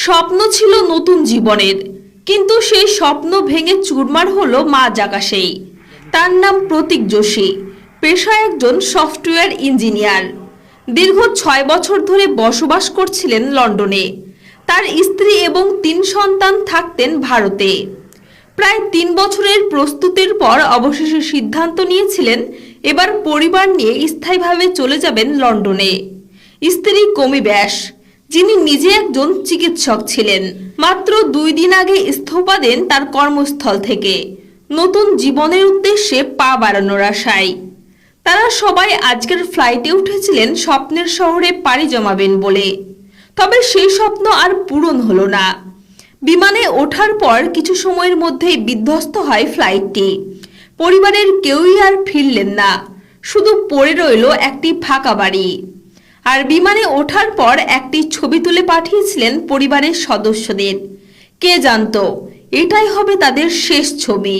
স্বপ্ন ছিল নতুন জীবনের, কিন্তু সেই স্বপ্ন ভেঙে চুরমার হলো মাঝ আকাশেই। তার নাম প্রতীক যোশী, পেশায় একজন সফটওয়্যার ইঞ্জিনিয়ার। দীর্ঘ 6 বছর ধরে বসবাস করছিলেন লন্ডনে। তার স্ত্রী এবং 3 সন্তান থাকতেন ভারতে। প্রায় 3 বছরের প্রস্তুতির পর অবশেষে সিদ্ধান্ত নিয়েছিলেন এবার পরিবার নিয়ে স্থায়ীভাবে চলে যাবেন লন্ডনে। স্ত্রী কমি ব্যাস, যিনি নিজে একজন চিকিৎসক ছিলেন, মাত্র 2 দিন আগে ইস্তফা দেন তার কর্মস্থল থেকে নতুন জীবনের উদ্দেশ্যে পা বাড়ানোর আশায়। তারা সবাই আজকের ফ্লাইটে উঠেছিলেন স্বপ্নের শহরে পাড়ি জমাবেন বলে। তবে সেই স্বপ্ন আর পূরণ হলো না। বিমানে ওঠার পর কিছু সময়ের মধ্যেই বিধ্বস্ত হয় ফ্লাইটটি। পরিবারের কেউই আর ফিরলেন না, শুধু পড়ে রইল একটি ফাঁকা বাড়ি। আর বিমানে ওঠার পর একটি ছবি তুলে পাঠিয়েছিলেন পরিবারের সদস্যদের। কে জানতো এটাই হবে তাদের শেষ ছবি।